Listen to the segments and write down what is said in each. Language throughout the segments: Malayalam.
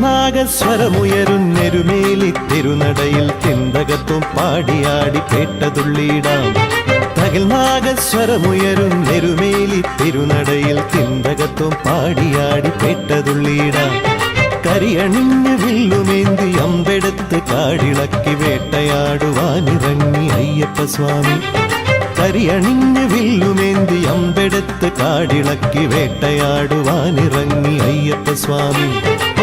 തകിൽനാഗസ്വരമുയരുന്നെരുമേലി തിരുനടയിൽ തിന്തകത്തും പാടിയാടി പേട്ടതുള്ളിടാം. തകിൽനാഗസ്വരമുയരുന്നെരുമേലി തിരുനടയിൽ തിന്തകത്തും പാടിയാടി പേട്ടതുള്ളിടാം. കരിയണിഞ്ഞ് വില്ലുമേന്തി അമ്പെടുത്ത് കാടിളക്കി വേട്ടയാടുവാനിറങ്ങി അയ്യപ്പസ്വാമി. കരിയണിഞ്ഞ് വില്ലുമേന്തി അമ്പെടുത്ത് കാടിളക്കി വേട്ടയാടുവാനിറങ്ങി അയ്യപ്പസ്വാമി.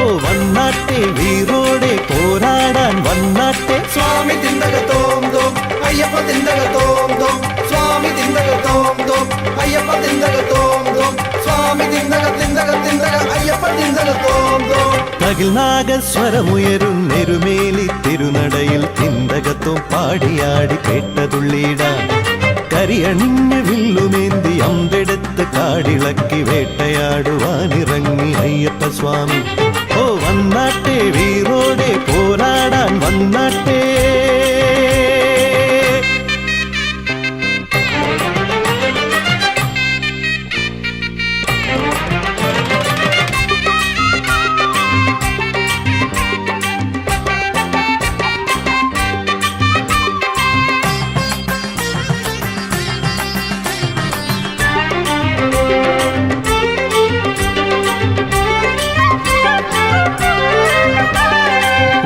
ഓ വന്നാട്ടെ വീറോടെ പോരാടാൻ വന്നാട്ടെ സ്വാമി തിന്തകത്തോം തോം അയ്യപ്പ തിന്തകത്തോം തോം സ്വാമി തിന്തകത്തോം തോം അയ്യപ്പ തിന്തകത്തോം തോം സ്വാമി തിന്തക തിന്തക തിന്തക അയ്യപ്പ തിന്തകത്തോം തോം. തകിൽനാഗസ്വരമുയരുന്നെരുമേലി തിരുനടയിൽ തിന്തകത്തും പാടിയാടി പേട്ടതുള്ളിടാം. കരിയണിഞ്ഞ് വില്ലുമേന്തി അമ്പെടുത്ത് കാടിളക്കി വേട്ടയാടുവാനിറങ്ങി അയ്യപ്പസ്വാമി. ഓ വന്നാട്ടെ വീറോടെ പോരാടാൻ വന്നാട്ടെ.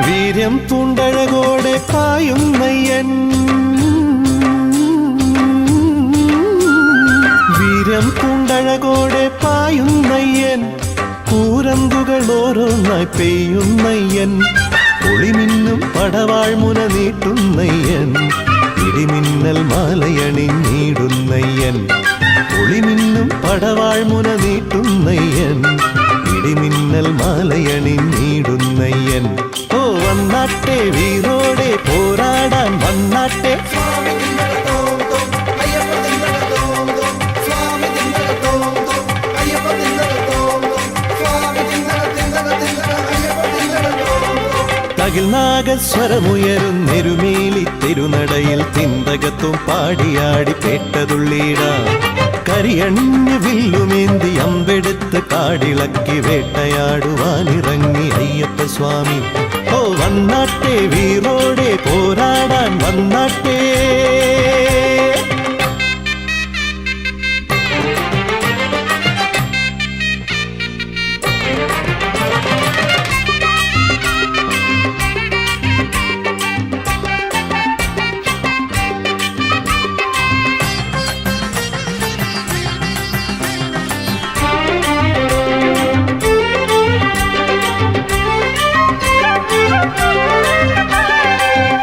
വീര്യം പൂണ്ടഴകോടെ പായുന്നയ്യൻ, വീര്യം പൂണ്ടഴകോടെ പായുന്നയ്യൻ, കൂരമ്പുകൾ ഓരോന്നായി പെയ്യുന്നയ്യൻ. ഒളിമിന്നും പടവാൾമുന നീട്ടുന്നയ്യൻ, ഇടിമിന്നൽ മാലയണിഞ്ഞിടുന്നയ്യൻ. ഒളിമിന്നും പടവാൾമുന നീട്ടുന്നയ്യൻ, ഇടിമിന്നൽ മാലയണിഞ്ഞിടുന്നയ്യൻ. ഓ വന്നാട്ടെ വീറോടെ പോരാടാൻ വന്നാട്ടെ. സ്വാമി തിന്തകത്തോം തോം അയ്യപ്പ തിന്തകത്തോം തോം സ്വാമി തിന്തകത്തോം തോം അയ്യപ്പ തിന്തകത്തോം തോം സ്വാമി തിന്തക തിന്തക തിന്തക അയ്യപ്പ തിന്തകത്തോം തോം. തകിൽനാഗസ്വരമുയരുന്നെരുമേലി തിരുനടയിൽ തിന്തകത്തും പാടിയാടി പേട്ടതുള്ളിടാം. കരിയണിഞ്ഞ് വില്ലുമേന്തി അമ്പെടുത്ത് കാടിളക്കി വേട്ടയാടുവാനിറങ്ങി അയ്യപ്പസ്വാമി. ഓ വന്നാട്ടെ വീറോടെ പോരാടാൻ വന്നാട്ടെ.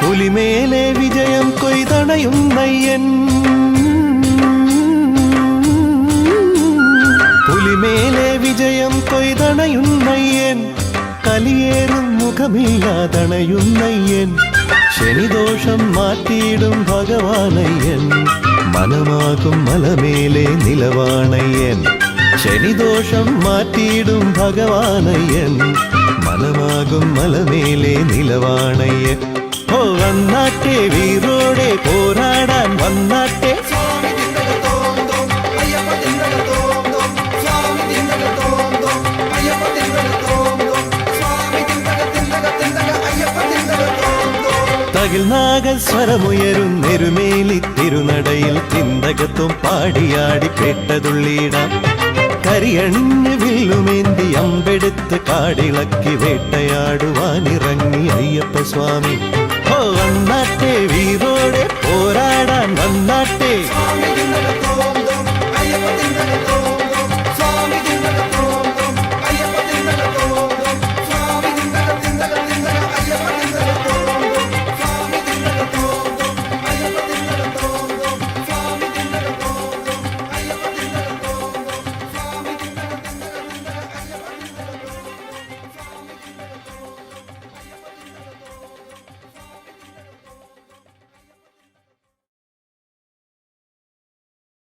പുലിമേലെ വിജയം കൊയ്തണയുന്നയ്യൻ, പുലിമേലെ വിജയം കൊയ്തണയുന്നയ്യൻ. കലിയേറും മുഖമില്ലാതണയുന്നയ്യൻ, ശനിദോഷം മാറ്റിയിടും ഭഗവാനയ്യൻ. മനമാകും മലമേലെ നിലവാണയ്യൻ, ശനിദോഷം മാറ്റിയിടും ഭഗവാനയ്യൻ. മനമാകും മലമേലെ നിലവാണയ്യൻ. ഓ വന്നാട്ടെ വീറോടെ പോരാടാൻ വന്നാട്ടെ. സ്വാമി തിന്തകത്തോം തോം അയ്യപ്പ തിന്തകത്തോം തോം സ്വാമി തിന്തകത്തോം തോം അയ്യപ്പ തിന്തകത്തോം തോം സ്വാമി തിന്തക തിന്തക തിന്തക അയ്യപ്പ തിന്തകത്തോം തോം. തകിൽനാഗസ്വരമുയരുന്നെരുമേലി തിരുനടയിൽ തിന്തകത്തും പാടിയാടി പേട്ടതുള്ളിടാം. കരിയണിഞ്ഞ് വില്ലുമേന്തി അമ്പെടുത്ത് കാടിളക്കി വേട്ടയാടുവാനിറങ്ങി അയ്യപ്പസ്വാമി. ഓ വന്നാട്ടെ വീറോടെ പോരാടാൻ വന്നാട്ടെ. സ്വാമി